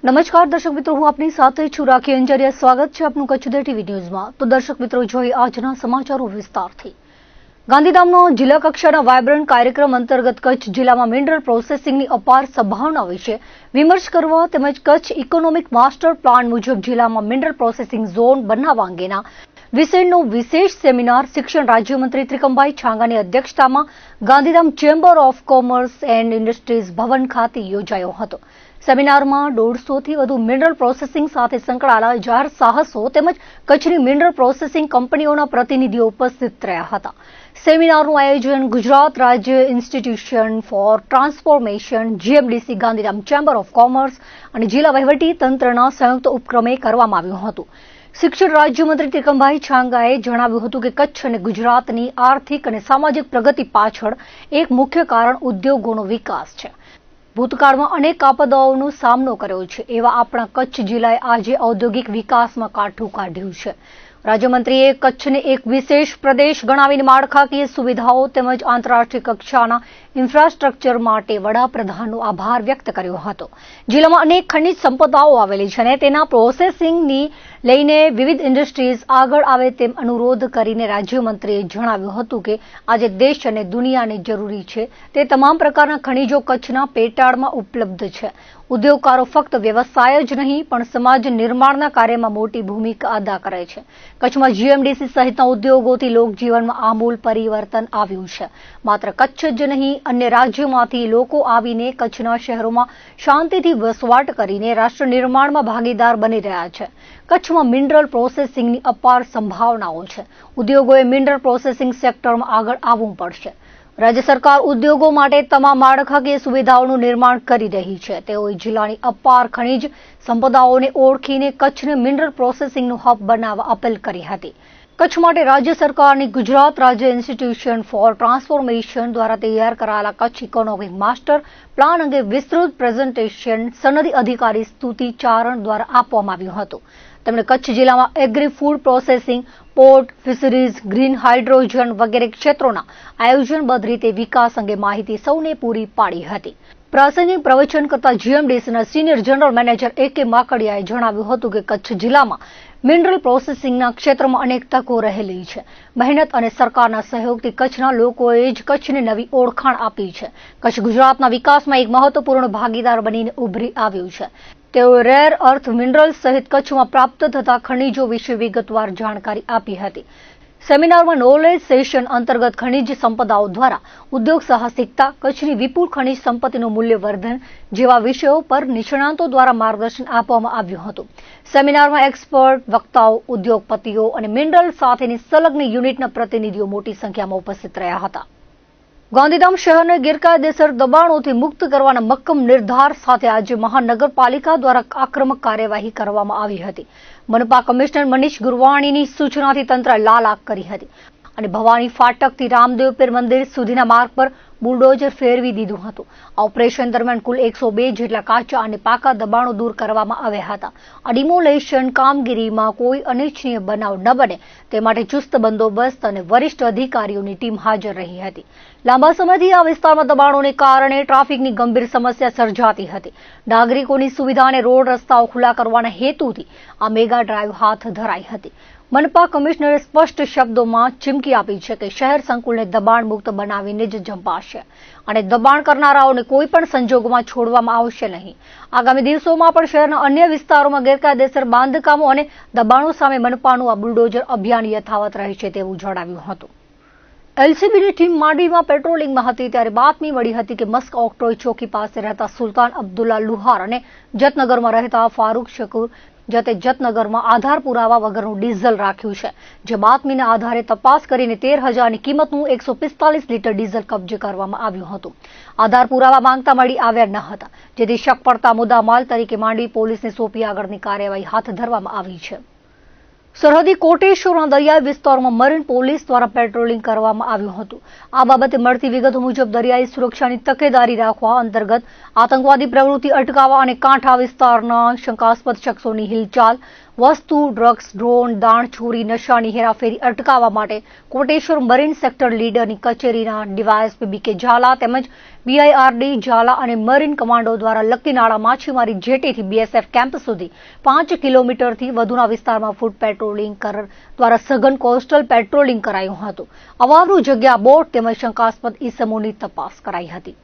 નમસ્કાર દર્શક મિત્રો, હું આપની સાથે છું રાખી અંજારિયા. સ્વાગત છે આપનું કચ્છ ઉદય ટીવી ન્યૂઝમાં. તો દર્શક મિત્રો, જોઈએ આજના સમાચારો વિસ્તારથી. ગાંધીધામનો જિલ્લા કક્ષાના વાયબ્રન્ટ કાર્યક્રમ અંતર્ગત કચ્છ જિલ્લામાં મિનરલ પ્રોસેસિંગની અપાર સંભાવના વિશે વિમર્શ કરવા તેમજ કચ્છ ઇકોનોમિક માસ્ટર પ્લાન મુજબ જિલ્લામાં મિનરલ પ્રોસેસિંગ ઝોન બનાવવા અંગેના વિષયનો વિશેષ સેમિનાર શિક્ષણ રાજ્યમંત્રી ત્રિકમભાઈ છાંગાની અધ્યક્ષતામાં Gandhidham chamber of Commerce and Industries Bhavan ખાતે યોજાયો હતો. સેમિનારમાં 150થી વધુ મિનરલ પ્રોસેસિંગ સાથે સંકળાયેલા જાહેર સાહસો તેમજ કચ્છની મિનરલ પ્રોસેસિંગ કંપનીઓના પ્રતિનિધિઓ ઉપસ્થિત રહ્યા હતા. સેમિનારનું આયોજન ગુજરાત રાજ્ય institution for transformation GMDC Gandhidham chamber of commerce અને જિલ્લા વહીવટી તંત્રના સંયુક્ત ઉપક્રમે કરવામાં આવ્યું હતું. શિક્ષણ રાજ્યમંત્રી ત્રિકમભાઈ છાંગાએ જણાવ્યું હતું કે કચ્છ અને ગુજરાતની આર્થિક અને સામાજિક પ્રગતિ પાછળ એક મુખ્ય કારણ ઉદ્યોગોનો વિકાસ છે. ભૂતકાળમાં અનેક આપદાઓનો સામનો કર્યો છે, એવા આપણા કચ્છ જિલ્લાએ આજે ઔદ્યોગિક વિકાસમાં કાઠું કાઢ્યું છે. રાજ્યમંત્રીએ કચ્છને એક વિશેષ પ્રદેશ ગણાવીને માળખાકીય સુવિધાઓ તેમજ આંતરરાષ્ટ્રીય કક્ષાના ઇન્ફ્રાસ્ટ્રક્ચર માટે વડાપ્રધાનનો આભાર વ્યક્ત કર્યો હતો. જિલ્લામાં અનેક ખનિજ સંપદાઓ આવેલી છે અને તેના પ્રોસેસિંગની લઈને વિવિધ ઇન્ડસ્ટ્રીઝ આગળ આવે તેમ અનુરોધ કરીને રાજ્યમંત્રીએ જણાવ્યું હતું કે આજે દેશ અને દુનિયાને જરૂરી છે તે તમામ પ્રકારના ખનિજો કચ્છના પેટાળમાં ઉપલબ્ધ છે. ઉદ્યોગકારો ફક્ત વ્યવસાય જ નહીં પણ સમાજ નિર્માણના કાર્યમાં મોટી ભૂમિકા અદા કરે છે. કચ્છમાં GMDC સહિતના ઉદ્યોગોથી લોકજીવનમાં આમૂલ પરિવર્તન આવ્યું છે. માત્ર કચ્છ જ નહીં, અન્ય રાજ્યોમાંથી લોકો આવીને કચ્છના શહેરોમાં શાંતિથી વસવાટ કરીને રાષ્ટ્ર નિર્માણમાં ભાગીદાર બની રહ્યા છે. કચ્છમાં મિનરલ પ્રોસેસિંગની અપાર સંભાવનાઓ છે. ઉદ્યોગોએ મિનરલ પ્રોસેસિંગ સેક્ટરમાં આગળ આવવું પડશે. રાજ્ય સરકાર ઉદ્યોગો માટે તમામ માળખાકીય સુવિધાઓનું નિર્માણ કરી રહી છે. તેઓએ જિલ્લાની અપાર ખનિજ સંપદાઓને ઓળખીને કચ્છને મિનરલ પ્રોસેસિંગનું હબ બનાવવા અપીલ કરી હતી. કચ્છ માટે રાજ્ય સરકારની ગુજરાત રાજ્ય ઇન્સ્ટિટ્યુશન ફોર ટ્રાન્સફોર્મેશન દ્વારા તૈયાર કરાયેલા કચ્છ ઇકોનોમિક માસ્ટર પ્લાન અંગે વિસ્તૃત પ્રેઝન્ટેશન સનદી અધિકારી સ્તુતિ ચારણ દ્વારા આપવામાં આવ્યું હતું. તેમણે કચ્છ જિલ્લામાં agri food processing, port, fisheries, green hydrogen વગેરે ક્ષેત્રોના આયોજનબદ્ધ રીતે વિકાસ અંગે માહિતી સૌને પૂરી પાડી હતી. પ્રાસંગિક પ્રવચન કરતા GMDCના સિનિયર જનરલ મેનેજર AK માકડિયાએ જણાવ્યું હતું કે કચ્છ જિલ્લામાં મિનરલ પ્રોસેસિંગના ક્ષેત્રમાં અનેક તકો રહેલી છે. મહેનત અને સરકારના સહયોગથી કચ્છના લોકોએ જ કચ્છને નવી ઓળખાણ આપી છે. કચ્છ ગુજરાતના વિકાસમાં એક મહત્વપૂર્ણ ભાગીદાર બનીને ઉભરી આવ્યું છે. તેઓએ રેર અર્થ મિનરલ્સ સહિત કચ્છમાં પ્રાપ્ત થતા ખનિજો વિશે વિગતવાર જાણકારી આપી હતી. સેમિનારમાં નોલેજ સેશન અંતર્ગત ખનિજ સંપદાઓ દ્વારા ઉદ્યોગ સાહસિકતા, કચ્છની વિપુલ ખનિજ સંપત્તિનું મૂલ્યવર્ધન જેવા વિષયો પર નિષ્ણાતો દ્વારા માર્ગદર્શન આપવામાં આવ્યું હતું. સેમિનારમાં એક્સપર્ટ, વક્તાઓ, ઉદ્યોગપતિઓ અને મિનરલ સાથેની સંલગ્ન યુનિટના પ્રતિનિધિઓ મોટી સંખ્યામાં ઉપસ્થિત રહ્યા હતા. ગાંધીધામ શહેરને ગેરકાયદેસર દબાણોથી મુક્ત કરવાના મક્કમ નિર્ધાર સાથે આજે મહાનગરપાલિકા દ્વારા આક્રમક કાર્યવાહી કરવામાં આવી હતી. મનપા કમિશનર મનીષ ગુરવાણીની સૂચનાથી તંત્ર લાલાક કરી હતી અને ભવાની ફાટકથી રામદેવ પીર મંદિર સુધીના માર્ગ પર બુલડોઝર ફેરવી દીધું હતું. આ ઓપરેશન દરમિયાન કુલ 102 જેટલા કાચા અને પાકા દબાણો દૂર કરવામાં આવ્યા હતા. આ ડિમોલેશન કામગીરીમાં કોઈ અનિચ્છનીય બનાવ ન બને તે માટે ચુસ્ત બંદોબસ્ત અને વરિષ્ઠ અધિકારીઓની ટીમ હાજર રહી હતી. લાંબા સમયથી આ વિસ્તારમાં દબાણોને કારણે ટ્રાફિકની ગંભીર સમસ્યા સર્જાતી હતી. નાગરિકોની સુવિધા અને રોડ રસ્તાઓ ખુલ્લા કરવાના હેતુથી આ મેગા ડ્રાઈવ હાથ ધરાઈ હતી. મનપા કમિશનરે સ્પષ્ટ શબ્દોમાં ચીમકી આપી છે કે શહેર સંકુલને દબાણ મુક્ત બનાવીને જ જંપાશે અને દબાણ કરનારાઓને કોઈ પણ સંજોગોમાં છોડવામાં આવશે નહીં. આગામી દિવસોમાં પણ શહેરના અન્ય વિસ્તારોમાં ગેરકાયદેસર બાંધકામો અને દબાણો સામે મનપાનું આ બુલડોઝર અભિયાન યથાવત રહેશે તેવું જણાવ્યું હતું. LCBની ટીમ માંડવીમાં પેટ્રોલિંગમાં હતી ત્યારે બાતમી મળી હતી કે મસ્ક ઓક્ટ્રોય ચોકી પાસે રહેતા સુલતાન અબ્દુલ્લા લુહાર અને જતનગરમાં રહેતા ફારૂક શકુર જતે જતનગરમાં આધાર પુરાવા વગરનું ડીઝલ રાખ્યું છે. જે બાતમીના આધારે તપાસ કરીને 13,000ની કિંમતનું 145 લીટર ડીઝલ કબજે કરવામાં આવ્યું હતું. આધાર પુરાવા માંગતા મળી આવ્યા ન હતા, જેથી શક પડતા મુદ્દામાલ તરીકે માંડવી પોલીસને સોંપી આગળની કાર્યવાહી હાથ ધરવામાં આવી છે. સરહદી કોટેશ્વરના દરિયાઈ વિસ્તારમાં મરીન પોલીસ દ્વારા પેટ્રોલિંગ કરવામાં આવ્યું હતું. આ બાબતે મળતી વિગતો મુજબ દરિયાઈ સુરક્ષાની તકેદારી રાખવા અંતર્ગત આતંકવાદી પ્રવૃત્તિ અટકાવવા અને કાંઠા વિસ્તારના શંકાસ્પદ શખ્સોની હિલચાલ, વસ્તુ, ડ્રગ્સ, ડ્રોન, દાણચોરી, નશાની હેરાફેરી અટકાવવા માટે કોટેશ્વર મરીન સેક્ટર લીડરની કચેરીના ડીવાયએસપી બી.કે. ઝાલા તેમજ BIRD ઝાલા અને મરીન કમાન્ડો દ્વારા લક્કીનાળા માછીમારી જેટીથી BSF કેમ્પ સુધી 5 કિલોમીટરથી વધુના વિસ્તારમાં ફૂટ પેટ્રોલિંગ દ્વારા સઘન કોસ્ટલ પેટ્રોલિંગ કરાયું હતું. અવાવરૂ જગ્યા, બોટ તેમજ શંકાસ્પદ ઈસમોની તપાસ કરાઈ હતી.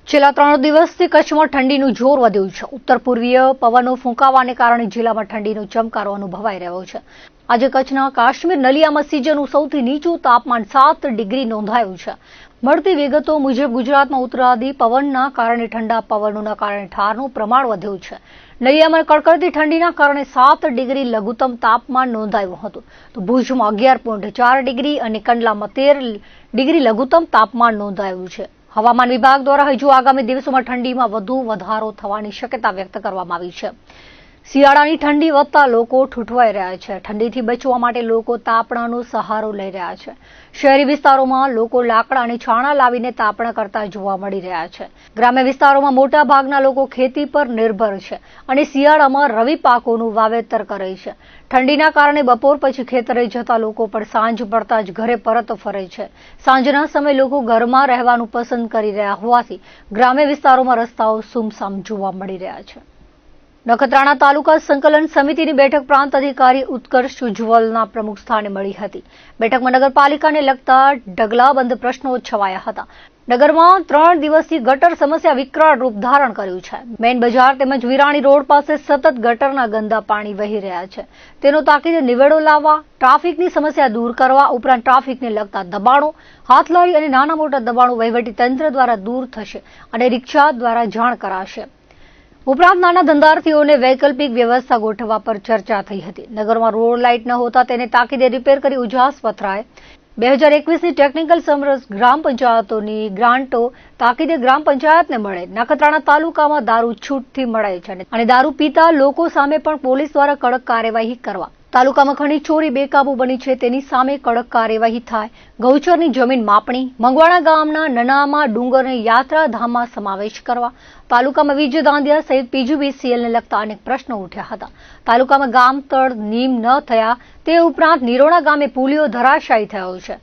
છેલ્લા 3 દિવસથી કચ્છમાં ઠંડીનું જોર વધ્યું છે. ઉત્તર પૂર્વીય પવનો ફૂંકાવાને કારણે જિલ્લામાં ઠંડીનો ચમકારો અનુભવાઈ રહ્યો છે. આજે કચ્છના કાશ્મીર નલિયામાં સિઝનનું સૌથી નીચું તાપમાન 7 ડિગ્રી નોંધાયું છે. મળતી વિગતો મુજબ ગુજરાતમાં ઉત્તરાદી પવનના કારણે ઠંડા પવનોના કારણે ઠારનું પ્રમાણ વધ્યું છે. નલિયામાં કડકડતી ઠંડીના કારણે 7 ડિગ્રી લઘુત્તમ તાપમાન નોંધાયું હતું, તો ભુજમાં 11.4 ડિગ્રી અને કંડલામાં 13 ડિગ્રી લઘુત્તમ તાપમાન નોંધાયું છે. હવામાન વિભાગ દ્વારા હજુ આગામી દિવસોમાં ઠંડીમાં વધુ વધારો થવાની શક્યતા વ્યક્ત કરવામાં આવી છે. શિયાળાની ઠંડી વધતા લોકો ઠૂંઠવાઈ રહ્યા છે. ઠંડીથી બચવા માટે લોકો તાપણાનો સહારો લઈ રહ્યા છે. શહેરી વિસ્તારોમાં લોકો લાકડા અને છાણા લાવીને તાપણા કરતા જોવા મળી રહ્યા છે. ગ્રામ્ય વિસ્તારોમાં મોટા ભાગના લોકો ખેતી પર નિર્ભર છે અને શિયાળામાં રવિ પાકોનું વાવેતર કરે છે. ઠંડીના કારણે બપોર પછી ખેતરે જતા લોકો પણ સાંજ પડતા જ ઘરે પરત ફરે છે. સાંજના સમયે લોકો ઘરમાં રહેવાનું પસંદ કરી રહ્યા હોવાથી ગ્રામ્ય વિસ્તારોમાં રસ્તાઓ સુમસામ જોવા મળી રહ્યા છે. નખત્રાણા તાલુકા સંકલન સમિતિની બેઠક પ્રાંત અધિકારી ઉત્કર્ષ ઉજ્જવલના પ્રમુખ સ્થાને મળી હતી. બેઠકમાં નગરપાલિકાને લગતા ઢગલાબંધ પ્રશ્નો છવાયા હતા. નગરમાં 3 દિવસથી ગટર સમસ્યા વિકરાળ રૂપ ધારણ કર્યું છે. મેઇન બજાર તેમજ વિરાણી રોડ પાસે સતત ગટરના ગંદા પાણી વહી રહ્યા છે. તેનો તાકીદે નિવેડો લાવવા, ટ્રાફિકની સમસ્યા દૂર કરવા ઉપરાંત ટ્રાફિકને લગતા દબાણો, હાથલારી અને નાના મોટા દબાણો વહીવટી તંત્ર દ્વારા દૂર થશે અને રિક્ષા દ્વારા જાણ કરાશે. ઉપરાંત નાના ધંધાર્થીઓને વૈકલ્પિક વ્યવસ્થા ગોઠવવા પર ચર્ચા થઈ હતી. નગરમાં રોડ લાઇટ ન હોતા તેને તાકીદે રિપેર કરી ઉજાસ પથરાય. 2021ની ટેકનિકલ સમરસ ગ્રામ પંચાયતોની ગ્રાન્ટો તાકીદે ગ્રામ પંચાયતને મળે. નખત્રાણા તાલુકામાં દારૂ છૂટથી મળે છે અને દારૂ પીતા લોકો સામે પણ પોલીસ દ્વારા કડક કાર્યવાહી કરવા. તાલુકામાં ખનીજ ચોરી બેકાબુ બની છે, તેની સામે કડક કાર્યવાહી થાય. ગૌચરની જમીન માપણી, મંગવાણા ગામના નનામા ડુંગરને યાત્રાધામમાં સમાવેશ કરવા. તાલુકામાં વીજ દાંડિયા સહિત PGBCLને લગતા અનેક પ્રશ્નો ઉઠ્યા હતા. તાલુકામાં ગામ તળ નીમ ન થયા, તે ઉપરાંત નિરોણા ગામે પુલિયો ધરાશાયી થયો છે,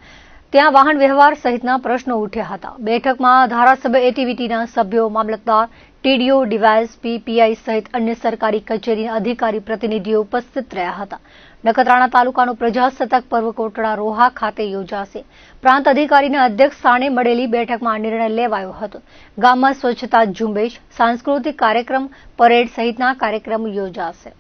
ત્યાં વાહન વ્યવહાર સહિતના પ્રશ્નો ઉઠ્યા હતા. બેઠકમાં ધારાસભ્ય એટીવીટીના સભ્યો, મામલતદાર, TDO, ડીવાયએસપી, PI સહિત અન્ય સરકારી કચેરીના અધિકારી પ્રતિનિધિઓ ઉપસ્થિત રહ્યા હતા. નખત્રાણા તાલુકાનો પ્રજાસત્તાક પર્વ કોટડા રોહા ખાતે યોજાશે. પ્રાંત અધિકારીના અધ્યક્ષ સ્થાને મળેલી બેઠકમાં આ નિર્ણય લેવાયો હતો. ગામમાં સ્વચ્છતા ઝુંબેશ, સાંસ્કૃતિક કાર્યક્રમ, પરેડ સહિતના કાર્યક્રમ યોજાશે.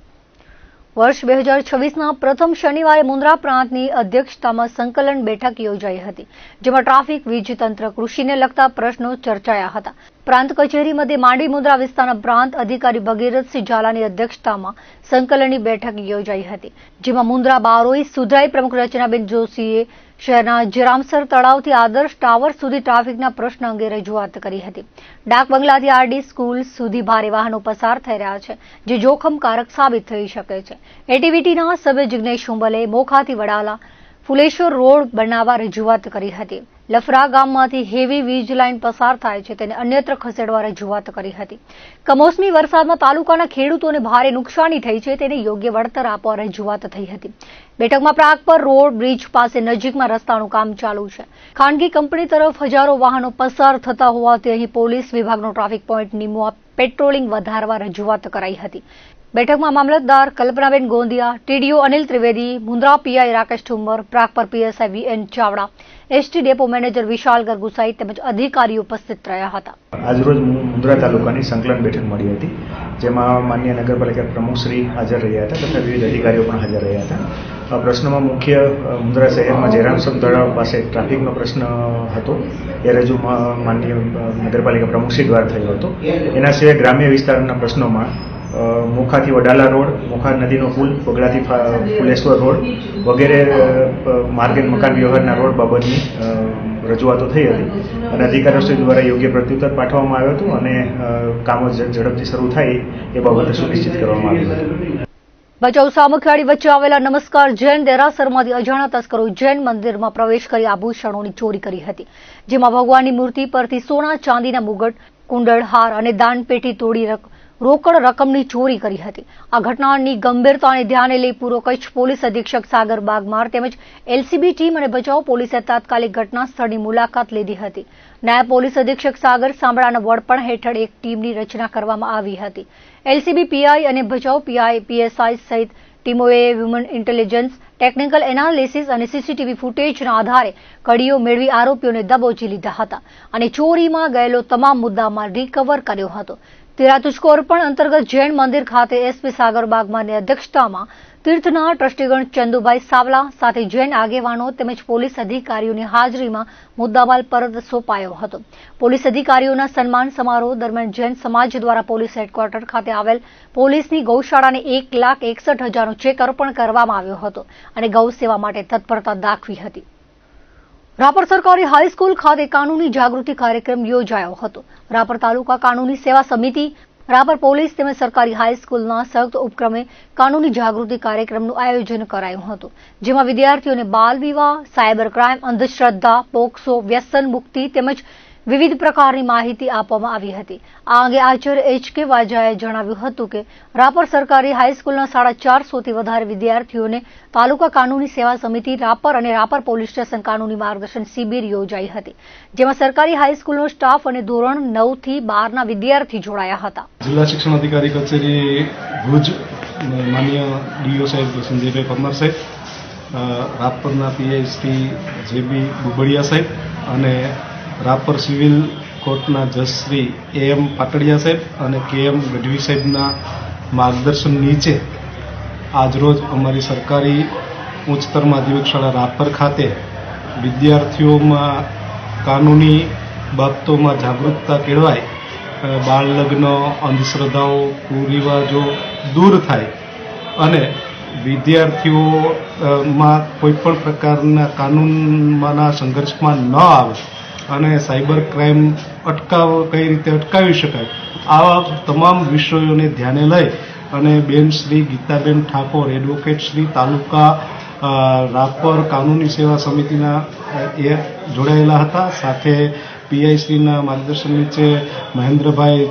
વર્ષ 2026ના પ્રથમ શનિવારે મુન્દ્રા પ્રાંતની અધ્યક્ષતામાં સંકલન બેઠક યોજાઈ હતી, જેમાં ટ્રાફિક, વીજ તંત્ર, કૃષિને લગતા પ્રશ્નો ચર્ચાયા હતા. પ્રાંત કચેરી મધ્યે માંડવી મુન્દ્રા વિસ્તારના પ્રાંત અધિકારી ભગીરથસિંહ ઝાલાની અધ્યક્ષતામાં સંકલનની બેઠક યોજાઈ હતી, જેમાં મુન્દ્રા બારોઈ સુધરાઈ પ્રમુખ રચનાબેન જોશીએ શહેરના જરામસર તળાવથી આદર્શ ટાવર સુધી ટ્રાફિકના પ્રશ્ન અંગે રજૂઆત કરી હતી. ડાક બંગલાથી RD સ્કૂલ સુધી ભારે વાહનો પસાર થઈ રહ્યા છે, જે જોખમકારક સાબિત થઈ શકે છે. એટીવીટીના સભ્ય જિગ્નેશ હુંબલે મોખાથી વડાલા ફુલેશ્વર રોડ બનાવવા રજૂઆત કરી હતી. લફરા ગામમાંથી હેવી વીજ લાઇન પસાર થાય છે, તેને અન્યત્ર ખસેડવા રજૂઆત કરી હતી. કમોસમી વરસાદમાં તાલુકાના ખેડૂતોને ભારે નુકસાની થઈ છે, તેને યોગ્ય વળતર આપવા રજૂઆત થઈ હતી. બેઠકમાં પ્રાગપર રોડ બ્રિજ પાસે નજીકમાં રસ્તાનું કામ ચાલુ છે. ખાનગી કંપની તરફ હજારો વાહનો પસાર થતા હોવાથી અહીં પોલીસ વિભાગનો ટ્રાફિક પોઈન્ટ નીમવા પેટ્રોલિંગ વધારવા રજૂઆત કરાઈ હતી. બેઠકમાં મામલતદાર Kalpanaben Gondiya, TDO Anil Trivedi, Mundra PI Rakesh Thummar, Pragpar PSI VN Chavda, ST depot manager Vishal Gargusai તેમજ અધિકારીઓ ઉપસ્થિત રહ્યા હતા. આજરોજ મુન્દ્રા તાલુકાની સંકલન બેઠક મળી હતી, જેમાં માનનીય નગરપાલિકા પ્રમુખશ્રી હાજર રહ્યા હતા તથા વિવિધ અધિકારીઓ પણ હાજર રહ્યા હતા. પ્રશ્નમાં મુખ્ય મુન્દ્રા શહેરમાં જયરામસર તળાવ પાસે ટ્રાફિકનો પ્રશ્ન હતો, એ રજૂ માનનીય નગરપાલિકા પ્રમુખશ્રી દ્વારા થયો હતો. એના સિવાય ગ્રામ્ય વિસ્તારના પ્રશ્નોમાં મોખાથી વડાલા રોડ, મોખા નદીનો પુલ, બગડાથી ફુલેશ્વર રોડ વગેરે માર્ગ મકાન વ્યવહારના રોડ બાબતની રજૂઆતો થઈ હતી અને અધિકારીશ્રી દ્વારા યોગ્ય પ્રત્યુત્તર પાઠવવામાં આવ્યો હતો અને કામો ઝડપથી શરૂ થાય એ બાબતે સુનિશ્ચિત કરવામાં આવ્યું હતું. ભચાઉ સામખિયાળી વચ્ચે આવેલા નમસ્કાર જૈન દેરાસરમાંથી અજાણ્યા તસ્કરો જૈન મંદિરમાં પ્રવેશ કરી આભૂષણોની ચોરી કરી હતી, જેમાં ભગવાનની મૂર્તિ પરથી સોના ચાંદીના મુગટ, કુંડળ, હાર અને દાનપેટી તોડી રોકડ રકમની ચોરી કરી હતી. આ ઘટનાની ગંભીરતાને ધ્યાને લઈ પૂર્વ કચ્છ પોલીસ અધિક્ષક સાગર બાગમાર તેમજ એલસીબી ટીમ અને બચાવ પોલીસે તાત્કાલિક ઘટના સ્થળની મુલાકાત લીધી હતી. નાયબ પોલીસ અધિક્ષક સાગર સાંભળાના વડપણ હેઠળ એક ટીમની રચના કરવામાં આવી હતી. એલસીબી પીઆઈ અને બચાવ પીઆઈ પીએસઆઈ સહિત ટીમોએ હ્યુમન ઇન્ટેલિજન્સ, ટેકનિકલ એનાલિસિસ અને સીસીટીવી ફૂટેજના આધારે કડીઓ મેળવી આરોપીઓને દબોચી લીધા હતા અને ચોરીમાં ગયેલો તમામ મુદ્દામાલ રિકવર કર્યો હતો. તેરા તુજકો અર્પણ અંતર્ગત જૈન મંદિર ખાતે એસપી સાગર બાગમારની અધ્યક્ષતામાં તીર્થના ટ્રસ્ટીગણ ચંદુભાઈ સાવલા સાથે જૈન આગેવાનો તેમજ પોલીસ અધિકારીઓની હાજરીમાં મુદ્દામાલ પરત સોંપાયો હતો. પોલીસ અધિકારીઓના સન્માન સમારોહ દરમિયાન જૈન સમાજ દ્વારા પોલીસ હેડક્વાર્ટર ખાતે આવેલ પોલીસની ગૌશાળાને 1,61,000નો ચેક અર્પણ કરવામાં આવ્યો હતો અને ગૌ સેવા માટે તત્પરતા દાખવી હતી. રાપર સરકારી હાઈસ્કૂલ ખાતે કાનૂની જાગૃતિ કાર્યક્રમ યોજાયો હતો. રાપર તાલુકા કાનૂની સેવા સમિતિ, રાપર પોલીસ તેમજ સરકારી હાઈસ્કૂલના સંયુક્ત ઉપક્રમે કાનૂની જાગૃતિ કાર્યક્રમનું આયોજન કરાયું હતું, જેમાં વિદ્યાર્થીઓને બાલ વિવાહ, સાયબર ક્રાઇમ, અંધશ્રદ્ધા, પોક્સો, વ્યસન મુક્તિ તેમજ વિવિધ પ્રકારની માહિતી આપવામાં આવી હતી. આ અંગે આચાર્ય એચ.કે. વાજાએ જણાવ્યું હતું કે રાપર સરકારી હાઈસ્કૂલના 450થી વધારે વિદ્યાર્થીઓને તાલુકા કાનૂની સેવા સમિતિ રાપર અને રાપર પોલીસ સ્ટેશન કાનૂની માર્ગદર્શન શિબિર યોજાઈ હતી, જેમાં સરકારી હાઈસ્કૂલનો સ્ટાફ અને ધોરણ 9 થી 12ના વિદ્યાર્થી જોડાયા હતા. જિલ્લા શિક્ષણ અધિકારી કચેરી ભુજ, માન્ય ડીઓ સાહેબ સંજયભાઈ પરમાર સાહેબ, રાપરના પીઆઈ શ્રી જેબી બુબડિયા સાહેબ અને રાપર સિવિલ કોર્ટના જજ શ્રી એમ પાટડિયા સાહેબ અને કેએમ ગઢવી સાહેબના માર્ગદર્શન નીચે આજરોજ અમારી સરકારી ઉચ્ચતર માધ્યમિક શાળા રાપર ખાતે વિદ્યાર્થીઓમાં કાનૂની બાબતોમાં જાગૃતતા કેળવાય, બાળ લગ્ન, અંધશ્રદ્ધાઓ, કુરિવાજો દૂર થાય અને વિદ્યાર્થીઓમાં કોઈ પણ પ્રકારના કાનૂનમાંના સંઘર્ષમાં ન આવે અને સાયબર ક્રાઇમ કઈ રીતે અટકાવી શકાય, આવા તમામ વિષયોને ધ્યાને લઈ અને બેન શ્રી ગીતાબેન ઠાકોર, એડવોકેટ શ્રી તાલુકા રાપર કાનૂની સેવા સમિતિના એ જોડાયેલા હતા. સાથે પીઆઈ શ્રીના માર્ગદર્શન નીચે મહેન્દ્રભાઈ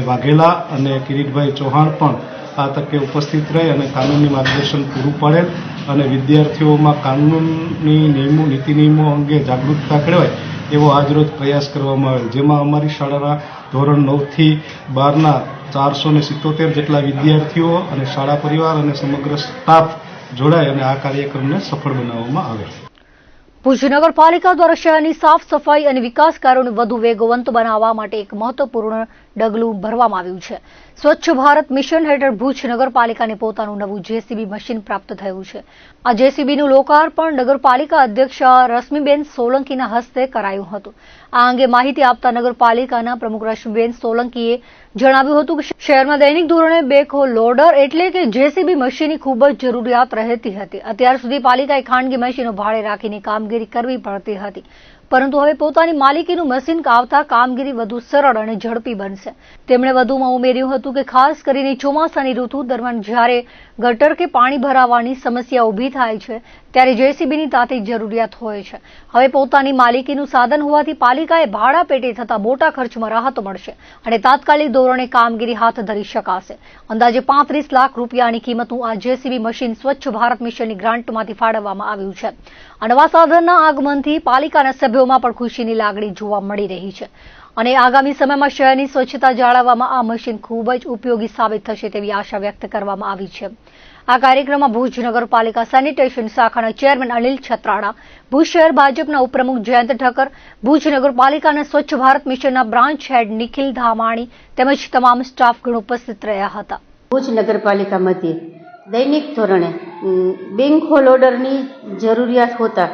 વાઘેલા અને કિરીટભાઈ ચૌહાણ પણ આ તકે ઉપસ્થિત રહી અને કાનૂની માર્ગદર્શન પૂરું પાડેલ અને વિદ્યાર્થીઓમાં કાનૂની નિયમો, નીતિ નિયમો અંગે જાગૃતતા કેળવાય એવો આજરોજ પ્રયાસ કરવામાં આવેલ, જેમાં અમારી શાળાના ધોરણ 9 થી 12ના 477 જેટલા વિદ્યાર્થીઓ અને શાળા પરિવાર અને સમગ્ર સ્ટાફ જોડાય અને આ કાર્યક્રમને સફળ બનાવવામાં આવેલ. ભુજ નગરપાલિકા દ્વારા શહેરની સાફ સફાઈ અને વિકાસ કાર્યોને વધુ વેગવંત બનાવવા માટે એક મહત્વપૂર્ણ ડગલું ભરવામાં આવ્યું છે. સ્વચ્છ ભારત મિશન હેઠળ ભુજ નગરપાલિકાને પોતાનું નવું જેસીબી મશીન પ્રાપ્ત થયું છે. આ જેસીબીનું લોકાર્પણ નગરપાલિકા અધ્યક્ષ રશ્મિબેન સોલંકીના હસ્તે કરાયું હતું. આ અંગે માહિતી આપતા નગરપાલિકાના પ્રમુખ રશ્મિબેન સોલંકીએ જણાવ્યું હતું કે શહેરમાં દૈનિક ધોરણે બેકહો લોડર એટલે કે જેસીબી મશીનની ખૂબ જ જરૂરિયાત રહેતી હતી. અત્યાર સુધી પાલિકાએ ખાનગી મશીનો ભાડે રાખીને કામગીરી કરવી પડતી હતી, પરંતુ હવે પોતાની માલિકીનું મશીન આવતા કામગીરી વધુ સરળ અને ઝડપી બનશે. તેમણે વધુમાં ઉમેર્યું હતું કે ખાસ કરીને ચોમાસાની ઋતુ દરમિયાન જ્યારે ગટર કે પાણી ભરાવાની સમસ્યા ઊભી થાય છે ત્યારે જેસીબીની તાતી જરૂરિયાત હોય છે. હવે પોતાની માલિકીનું સાધન હોવાથી પાલિકાએ ભાડા પેટે થતા મોટા ખર્ચમાં રાહત મળશે અને તાત્કાલિક ધોરણે કામગીરી હાથ ધરી શકાશે. અંદાજે 35 લાખ રૂપિયાની કિંમતનું આ જેસીબી મશીન સ્વચ્છ ભારત મિશનની ગ્રાન્ટમાંથી ફાળવવામાં આવ્યું છે. આ નવા સાધનના આગમનથી પાલિકાના સભ્યોમાં પણ ખુશીની લાગણી જોવા મળી રહી છે અને આગામી સમયમાં શહેરની સ્વચ્છતા જાળવવામાં આ મશીન ખૂબ જ ઉપયોગી સાબિત થશે તેવી આશા વ્યક્ત કરવામાં આવી છે. આ કાર્યક્રમમાં ભુજ નગરપાલિકા સેનિટેશન શાખાના ચેરમેન અનિલ છત્રાડા, ભુજ શહેર ભાજપના ઉપપ્રમુખ જયંત ઠક્કર, ભુજ નગરપાલિકાના સ્વચ્છ ભારત મિશનના બ્રાન્ચ હેડ નિખિલ ધામાણી તેમજ તમામ સ્ટાફગણ ઉપસ્થિત રહ્યા હતા. ભુજ નગરપાલિકા મધ્યે દૈનિક ધોરણે બેકહો લોડરની જરૂરિયાત હોતા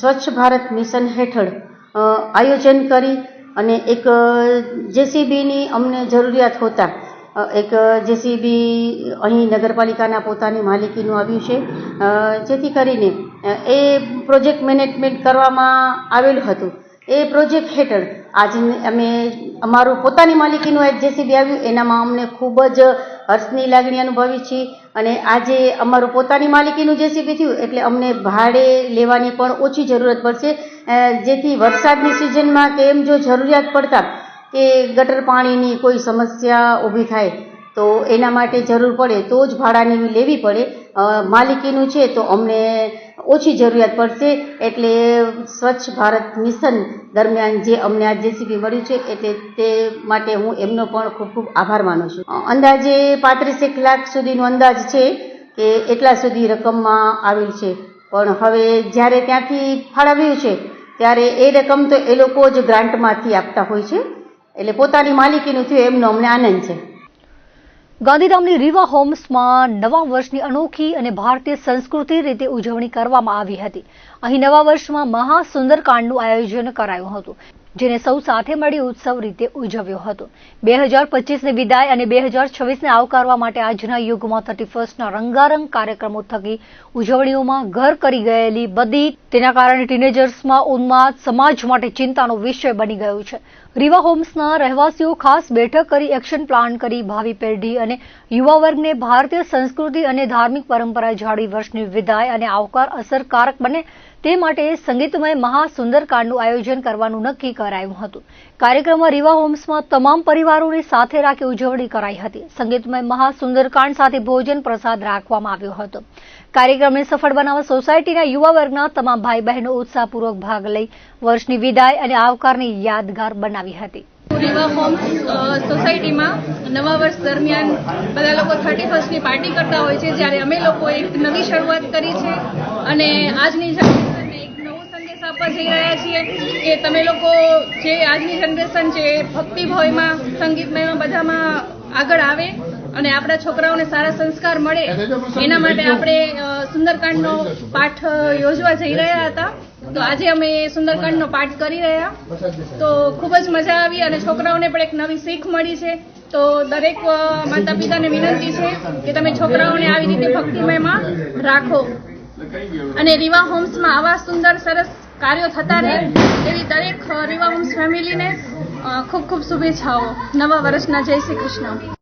સ્વચ્છ ભારત મિશન હેઠળ આયોજન કરી અને એક જેસીબીની અમને જરૂરિયાત હોતા એક જેસીબી અહીં નગરપાલિકાના પોતાની માલિકીનું આવ્યું છે, જેથી કરીને એ પ્રોજેક્ટ મેનેજમેન્ટ કરવામાં આવેલું હતું. એ પ્રોજેક્ટ હેઠળ આજે અમે અમારું પોતાની માલિકીનું એક જેસીબી આવ્યું, એનામાં અમને ખૂબ જ હર્ષની લાગણી અનુભવી છીએ અને આજે અમારું પોતાની માલિકીનું જેસીબી થયું એટલે અમને ભાડે લેવાની પણ ઓછી જરૂરત પડશે, જેથી વરસાદની સિઝનમાં કે એમ જો જરૂરિયાત પડતા કે ગટર પાણીની કોઈ સમસ્યા ઊભી થાય તો એના માટે જરૂર પડે તો જ ભાડાની લેવી પડે. માલિકીનું છે તો અમને ઓછી જરૂરિયાત પડશે. એટલે સ્વચ્છ ભારત મિશન દરમિયાન જે અમને આ જેસીબી મળ્યું છે એટલે તે માટે હું એમનો પણ ખૂબ ખૂબ આભાર માનું છું. અંદાજે 35 લાખ સુધીનો અંદાજ છે કે એટલા સુધી રકમમાં આવેલ છે. પણ હવે જ્યારે ત્યાંથી ફાળવ્યું છે ત્યારે એ રકમ તો એ લોકો જ ગ્રાન્ટમાંથી આપતા હોય છે. એટલે પોતાની માલિકીનું થયું એમનો અમને આનંદ છે. ગાંધીધામની રીવા હોમ્સમાં નવા વર્ષની અનોખી અને ભારતીય સંસ્કૃતિ રીતે ઉજવણી કરવામાં આવી હતી. અહીં નવા વર્ષમાં મહાસુંદરકાંડનું આયોજન કરાયું હતું, જેને સૌ સાથે મળી ઉત્સવ રીતે ઉજવ્યો હતો. 2025ને વિદાય અને 2026ને આવકારવા માટે આજના યુગમાં 31ના રંગારંગ કાર્યક્રમો થકી ઉજવણીઓમાં ઘર કરી ગયેલી બધી તેના કારણે ટીનેજર્સમાં ઉન્માદ સમાજ માટે ચિંતાનો વિષય બની ગયો છે. રીવા હોમ્સના રહેવાસીઓ ખાસ બેઠક કરી એક્શન પ્લાન કરી ભાવિ પેઢી અને યુવા વર્ગને ભારતીય સંસ્કૃતિ અને ધાર્મિક પરંપરા જાળવી વર્ષની વિદાય અને આવકાર અસરકારક બને તે માટે સંગીતમય મહાસુંદરકાંડનું આયોજન કરવાનું નક્કી કરાયું હતું. કાર્યક્રમમાં રીવા હોમ્સમાં તમામ પરિવારોને સાથે રાખી ઉજવણી કરાઈ હતી. સંગીતમય મહાસુંદરકાંડ સાથે ભોજન પ્રસાદ રાખવામાં આવ્યો હતો. કાર્યક્રમને સફળ બનાવવા સોસાયટીના યુવા વર્ગના તમામ ભાઈ બહેનો ઉત્સાહપૂર્વક ભાગ લઈ વર્ષની વિદાય અને આવકારને યાદગાર બનાવી હતી. રીવા હોમ્સ સોસાયટીમાં નવા વર્ષ દરમિયાન બધા લોકો 31ની પાર્ટી કરતા હોય છે, જ્યારે અમે લોકો એક નવી શરૂઆત કરી છે અને આજની જનરેશનને એક નવો સંદેશ આપવા જઈ રહ્યા છીએ કે તમે લોકો જે આજની જનરેશન છે ભક્તિભાવમાં સંગીતમયમાં બધામાં આગળ આવે અને આપણા છોકરાઓને સારા સંસ્કાર મળે એના માટે આપણે સુંદરકાંડનો પાઠ યોજવા જઈ રહ્યા હતા. તો આજે અમે સુંદરકાંડનો પાઠ કરી રહ્યા તો ખૂબ જ મજા આવી અને છોકરાઓને પણ એક નવી શીખ મળી છે. તો દરેક માતા પિતાને વિનંતી છે કે તમે છોકરાઓને આવી રીતે ભક્તિમયમાં રાખો અને રીવા હોમ્સમાં આવા સુંદર સરસ કાર્યો થતા રહે એવી દરેક રીવા હોમ્સ ફેમિલીને ખૂબ ખૂબ શુભેચ્છાઓ. નવા વર્ષના જય શ્રી કૃષ્ણ.